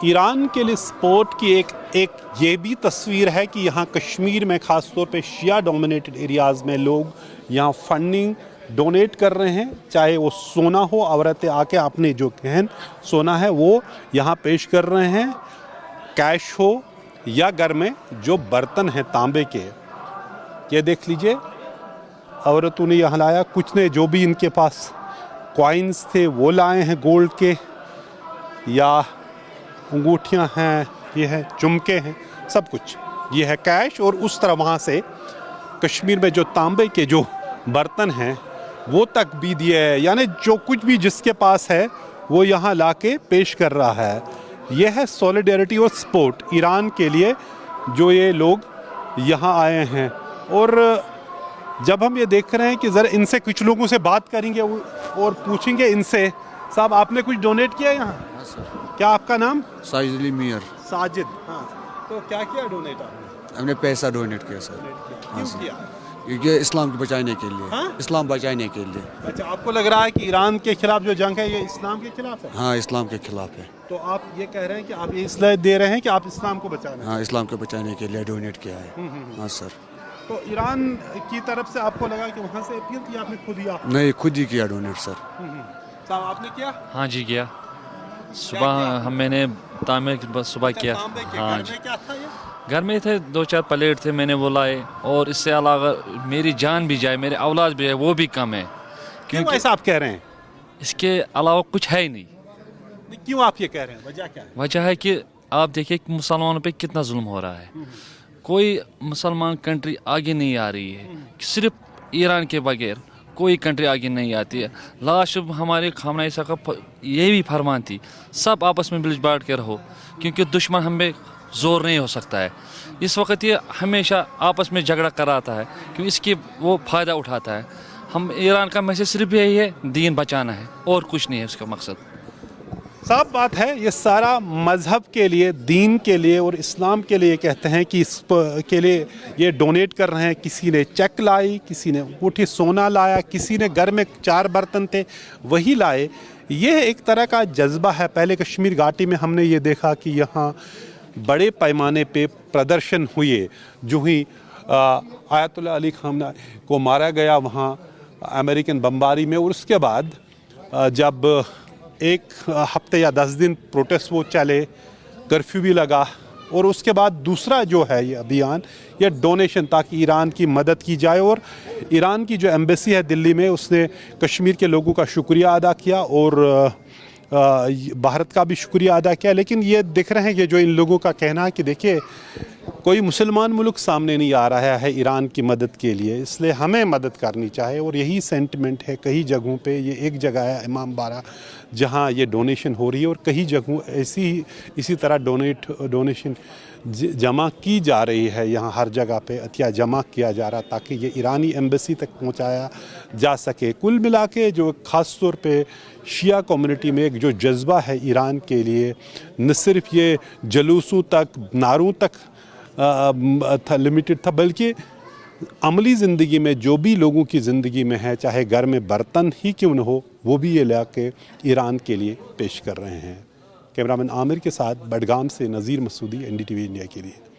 ایران کے لیے سپورٹ کی ایک یہ بھی تصویر ہے کہ یہاں کشمیر میں خاص طور پہ شیعہ ڈومینیٹڈ ایریاز میں لوگ یہاں فنڈنگ ڈونیٹ کر رہے ہیں، چاہے وہ سونا ہو، عورتیں آ کے اپنے جو گہن سونا ہے وہ یہاں پیش کر رہے ہیں، کیش ہو یا گھر میں جو برتن ہیں تانبے کے، یہ دیکھ لیجئے عورتوں نے یہاں لایا، کچھ نے جو بھی ان کے پاس کوائنز تھے وہ لائے ہیں گولڈ کے، یا انگوٹھیاں ہیں، یہ ہے جمکے ہیں، سب کچھ یہ ہے کیش، اور اس طرح وہاں سے کشمیر میں جو تانبے کے جو برتن ہیں وہ تک بھی دیے ہے، یعنی جو کچھ بھی جس کے پاس ہے وہ یہاں لا کے پیش کر رہا ہے۔ یہ ہے سولیڈیرٹی اور سپورٹ ایران کے لیے جو یہ لوگ یہاں آئے ہیں۔ اور جب ہم یہ دیکھ رہے ہیں کہ ذرا ان سے کچھ لوگوں سے بات کریں گے اور پوچھیں گے ان سے، صاحب آپ نے کچھ ڈونیٹ کیا یہاں؟ کیا آپ کا نام؟ ساجد علی میئر۔ ساجد، ہاں، تو کیا کیا ڈونیٹ آپ نے؟ ہم نے پیسہ ڈونیٹ کیا سر، کیوں کیا؟ کیونکہ اسلام کو بچانے کے لیے، ہاں؟ اسلام بچانے کے لیے۔ اچھا، آپ کو لگ رہا ہے کہ ایران کے خلاف جو جنگ ہے یہ اسلام کے خلاف ہے؟ ہاں، اسلام کے خلاف ہے۔ تو آپ یہ کہہ رہے ہیں کہ آپ یہ اصلاح دے رہے ہیں کہ آپ اسلام کو بچانا؟ ہاں، اسلام کو بچانے کے لیے ڈونیٹ کیا ہے۔ ہاں سر۔ تو ایران کی طرف سے آپ کو لگا کہ وہاں سے اپیل کی آپ نے خود یا؟ نہیں، خود ہی کیا ڈونیٹ سر۔ صاحب آپ نے کیا؟ ہاں جی کیا، صبح میں نے تانبے صبح کیا۔ ہاں جی، کیا تھا یہ؟ گھر میں تھے 2-4 پلیٹ تھے، میں نے وہ لائے، اور اس سے علاوہ میری جان بھی جائے، میرے اولاد بھی جائے، وہ بھی کم ہے، کیوں ایسا آپ کہہ رہے ہیں؟ اس کے علاوہ کچھ ہے ہی نہیں۔ کیوں آپ یہ کہہ رہے ہیں؟ وجہ کیا ہے؟ وجہ ہے کہ آپ دیکھیں کہ مسلمانوں پہ کتنا ظلم ہو رہا ہے، کوئی مسلمان کنٹری آگے نہیں آ رہی ہے، صرف ایران کے بغیر کوئی کنٹری آگے نہیں آتی ہے۔ لاش ہمارے خامنہ عیسیٰ کا یہ بھی فرمان تھی، سب آپس میں مل بانٹ کے رہو، کیونکہ دشمن ہم پہ زور نہیں ہو سکتا ہے۔ اس وقت یہ ہمیشہ آپس میں جھگڑا کراتا ہے، کیونکہ اس کی وہ فائدہ اٹھاتا ہے۔ ہم ایران کا میسج صرف یہی ہے، دین بچانا ہے، اور کچھ نہیں ہے اس کا مقصد۔ صاف بات ہے، یہ سارا مذہب کے لیے، دین کے لیے اور اسلام کے لیے کہتے ہیں کہ اس کے لیے یہ ڈونیٹ کر رہے ہیں۔ کسی نے چیک لائی، کسی نے انگوٹھی سونا لایا، کسی نے گھر میں 4 برتن تھے وہی لائے۔ یہ ایک طرح کا جذبہ ہے۔ پہلے کشمیر گھاٹی میں ہم نے یہ دیکھا کہ یہاں بڑے پیمانے پہ پردرشن ہوئے، جو ہی آیت اللہ علی خامنہ کو مارا گیا وہاں امریکن بمباری میں، اور اس کے بعد جب 1 ہفتے یا 10 دن پروٹیسٹ وہ چلے، کرفیو بھی لگا، اور اس کے بعد دوسرا جو ہے یہ ابھیان، یہ ڈونیشن، تاکہ ایران کی مدد کی جائے۔ اور ایران کی جو ایمبیسی ہے دلی میں، اس نے کشمیر کے لوگوں کا شکریہ ادا کیا اور بھارت کا بھی شکریہ ادا کیا۔ لیکن یہ دیکھ رہے ہیں کہ جو ان لوگوں کا کہنا ہے کہ دیکھیے کوئی مسلمان ملک سامنے نہیں آ رہا ہے ایران کی مدد کے لیے، اس لیے ہمیں مدد کرنی چاہیے۔ اور یہی سینٹیمنٹ ہے کئی جگہوں پہ۔ یہ ایک جگہ ہے امام بارہ جہاں یہ ڈونیشن ہو رہی ہے، اور کئی جگہوں اسی طرح ڈونیشن جمع کی جا رہی ہے، یہاں ہر جگہ پہ عطیہ جمع کیا جا رہا تاکہ یہ ایرانی ایمبیسی تک پہنچایا جا سکے۔ کل ملا کے جو خاص طور پہ شیعہ کمیونٹی میں ایک جو جذبہ ہے ایران کے لیے، نہ صرف یہ جلوسوں تک، نعروں تک لمیٹڈ تھا، بلکہ عملی زندگی میں جو بھی لوگوں کی زندگی میں ہے، چاہے گھر میں برتن ہی کیوں نہ ہو، وہ بھی یہ لا کے ایران کے لیے پیش کر رہے ہیں۔ کیمرامین عامر کے ساتھ بڈگام سے نذیر مسعودی، NDTV انڈیا کے لیے۔